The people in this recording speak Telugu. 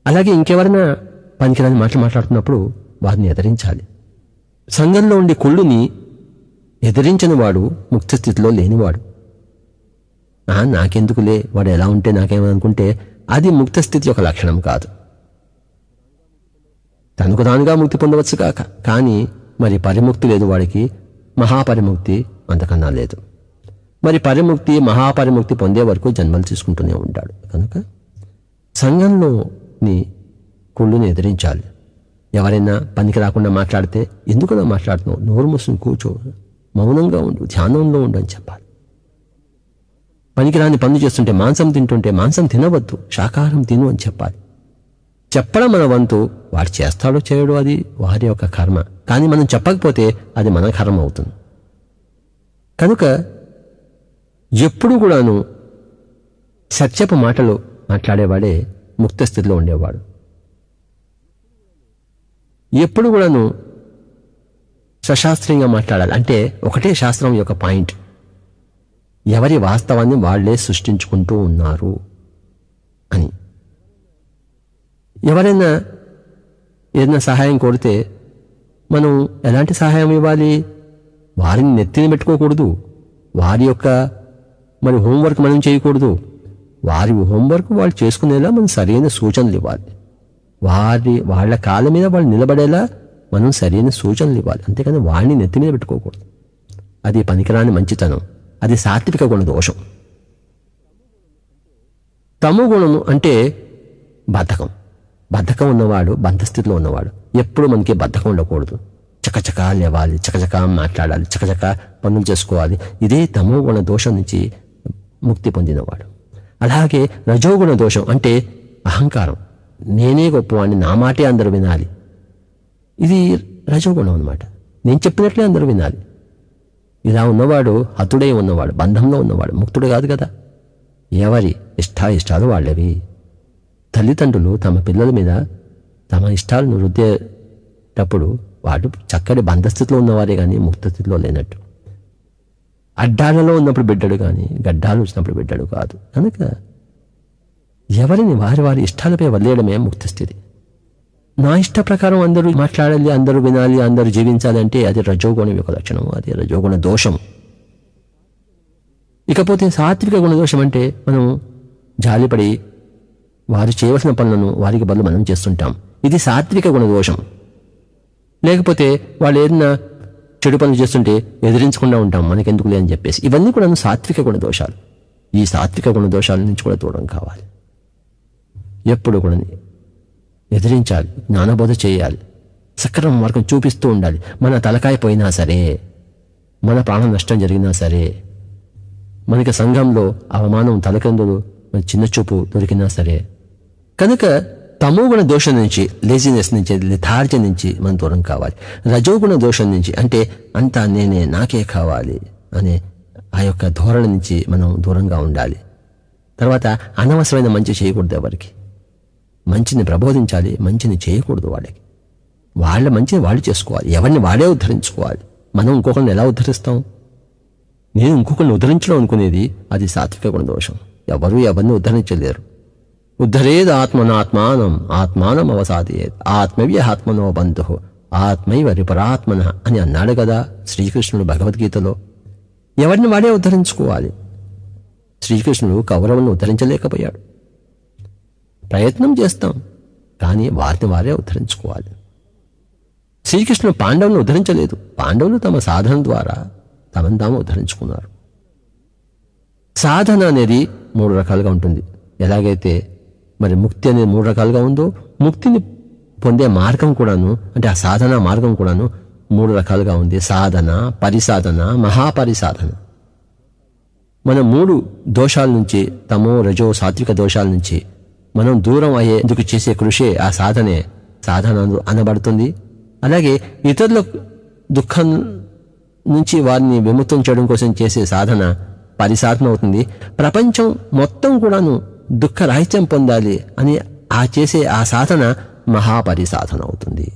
అలాగే ఇంకెవరైనా పనికిరాని మాటలు మాట్లాడుతున్నప్పుడు వారిని ఎదిరించాలి. సంఘంలో ఉండే కుళ్ళుని ఎదిరించని వాడు ముక్త స్థితిలో లేనివాడు. నాకెందుకులే, వాడు ఎలా ఉంటే నాకేమనుకుంటే అది ముక్త స్థితి యొక్క లక్షణం కాదు. తనకు తానుగా ముక్తి పొందవచ్చు కాక, కానీ మరి పరిముక్తి లేదు వాడికి, మహాపరిముక్తి అంతకన్నా లేదు. మరి పరిముక్తి మహాపరిముక్తి పొందే వరకు జన్మలు తీసుకుంటూనే ఉంటాడు. కనుక సంఘంలోని కుళ్ళుని ఎదిరించాలి. ఎవరైనా పనికి రాకుండా మాట్లాడితే ఎందుకలా మాట్లాడుతున్నావు, నోరు మూసుకుని కూర్చో, మౌనంగా ఉండు, ధ్యానంలో ఉండు అని చెప్పాలి. పనికిరాని పనులు చేస్తుంటే, మాంసం తింటుంటే మాంసం తినవద్దు, శాకాహారం తిను అని చెప్పాలి. చెప్పడం మన వంతు, వాడు చేస్తాడో చేయడో అది వారి యొక్క కర్మ, కానీ మనం చెప్పకపోతే అది మన కర్మ అవుతుంది. కనుక ఎప్పుడు కూడాను సత్యపు మాటలు మాట్లాడేవాడే ముక్త స్థితిలో ఉండేవాడు. ఎప్పుడు కూడాను సశాస్త్రీయంగా మాట్లాడాలి. అంటే ఒకటే శాస్త్రం యొక్క పాయింట్, ఎవరి వాస్తవాన్ని వాళ్లే సృష్టించుకుంటూ ఉన్నారు అని. ఎవరైనా ఏదైనా సహాయం కోరితే మనం ఎలాంటి సహాయం ఇవ్వాలి? వారిని నెత్తిని పెట్టుకోకూడదు, వారి యొక్క మరి హోంవర్క్ మనం చేయకూడదు. వారి హోంవర్క్ వాళ్ళు చేసుకునేలా మనం సరైన సూచనలు ఇవ్వాలి. వాళ్ళ కాళ్ళ మీద వాళ్ళు నిలబడేలా మనం సరైన సూచనలు ఇవ్వాలి. అంతేకాని వాడిని నెత్తి మీద పెట్టుకోకూడదు. అది పనికిరాని మంచితనం, అది సాత్విక గుణ దోషం. తమో గుణము అంటే బద్ధకం ఉన్నవాడు, బంధస్థితిలో ఉన్నవాడు. ఎప్పుడు మనకి బద్ధకం ఉండకూడదు. చకచకా లేవాలి, చకచకా మాట్లాడాలి, చకచకా పనులు చేసుకోవాలి. ఇదే తమో గుణ దోషం నుంచి ముక్తి పొందినవాడు. అలాగే రజోగుణ దోషం అంటే అహంకారం, నేనే గొప్పవాడిని, నా మాటే అందరూ వినాలి. ఇది రజోగుణం అన్నమాట. నేను చెప్పినట్లే అందరూ వినాలి. ఇలా ఉన్నవాడు హతుడై ఉన్నవాడు, బంధంలో ఉన్నవాడు, ముక్తుడు కాదు కదా. ఎవరి ఇష్టాలు వాళ్ళవి. తల్లిదండ్రులు తమ పిల్లల మీద తమ ఇష్టాలను రుద్దేటప్పుడు వాడు చక్కటి బంధస్థితిలో ఉన్నవారే కానీ ముక్త స్థితిలో లేనట్టు. అడ్డాలలో ఉన్నప్పుడు బిడ్డడు కానీ గడ్డాలు వచ్చినప్పుడు బిడ్డడు కాదు. కనుక ఎవరిని వారి ఇష్టాలపై వదిలేయడమే ముక్త స్థితి. నా ఇష్ట ప్రకారం అందరూ మాట్లాడాలి, అందరూ వినాలి, అందరూ జీవించాలి అంటే అది రజోగుణం యొక్క లక్షణం, అది రజోగుణ దోషం. ఇకపోతే సాత్విక గుణదోషం అంటే మనం జాలిపడి వారు చేయవలసిన పనులను వారికి బదులు మనం చేస్తుంటాం. ఇది సాత్విక గుణదోషం. లేకపోతే వాళ్ళు ఏదైనా చెడు పనులు చేస్తుంటే ఎదిరించకుండా ఉంటాం, మనకెందుకులే అని చెప్పేసి. ఇవన్నీ కూడా సాత్విక గుణదోషాలు. ఈ సాత్విక గుణదోషాల నుంచి కూడా దూరం కావాలి. ఎప్పుడు కూడా ఎదిరించాలి, జ్ఞానబోధ చేయాలి, సక్రమ మార్గం చూపిస్తూ ఉండాలి. మన తలకాయ పోయినా సరే, మన ప్రాణ నష్టం జరిగినా సరే, మనకి సంఘంలో అవమానం, తలకందులు, చిన్న చూపు దొరికినా సరే. కనుక తమోగుణ దోషం నుంచి, లేజినెస్ నుంచి, లెథార్జీ నుంచి మనం దూరం కావాలి. రజోగుణ దోషం నుంచి అంటే అంతా నేనే, నాకే కావాలి అనే ఆ యొక్క ధోరణి నుంచి మనం దూరంగా ఉండాలి. తర్వాత అనవసరమైన మంచి చేయకూడదు. ఎవరికి మంచిని ప్రబోధించాలి, మంచిని చేయకూడదు. వాళ్ళ మంచిని వాళ్ళు చేసుకోవాలి, ఎవరిని వాడే ఉద్ధరించుకోవాలి. మనం ఇంకొకరిని ఎలా ఉద్ధరిస్తాం? నేను ఇంకొకరిని ఉద్ధరించడం అనుకునేది అది సాత్విక గుణ దోషం. ఎవరిని ఉద్ధరించలేరు. ఉద్ధరేద్ ఆత్మనాత్మానం ఆత్మానం అవసాదేత్ ఆత్మవ్య ఆత్మనో బంధు ఆత్మైవ రిపరాత్మన అని అన్నాడు కదా శ్రీకృష్ణుడు భగవద్గీతలో. ఎవరిని వాడే ఉద్ధరించుకోవాలి. శ్రీకృష్ణుడు కౌరవులను ఉద్ధరించలేకపోయాడు. ప్రయత్నం చేస్తాం, కానీ వారిని వారే ఉద్ధరించుకోవాలి. శ్రీకృష్ణుడు పాండవులను ఉద్ధరించలేదు. పాండవులు తమ సాధన ద్వారా తమను తాము ఉద్ధరించుకున్నారు. సాధన అనేది 3 రకాలుగా ఉంటుంది. ఎలాగైతే మరి ముక్తి అనేది 3 రకాలుగా ఉందో, ముక్తిని పొందే మార్గం కూడాను, అంటే ఆ సాధన మార్గం కూడాను 3 రకాలుగా ఉంది. సాధన, పరిసాధన, మహాపరిసాధన. మనం 3 దోషాల నుంచి, తమో రజో సాత్విక దోషాల నుంచి మనం దూరం అయ్యేందుకు చేసే కృషే ఆ సాధన అనబడుతుంది. అలాగే ఇతరుల దుఃఖం నుంచి వారిని విముక్తం చేయడం కోసం చేసే సాధన పరిసాధన అవుతుంది. ప్రపంచం మొత్తం కూడాను దుఃఖరాహిత్యం పొందాలి అని చేసే ఆ సాధన మహాపరిసాధన అవుతుంది.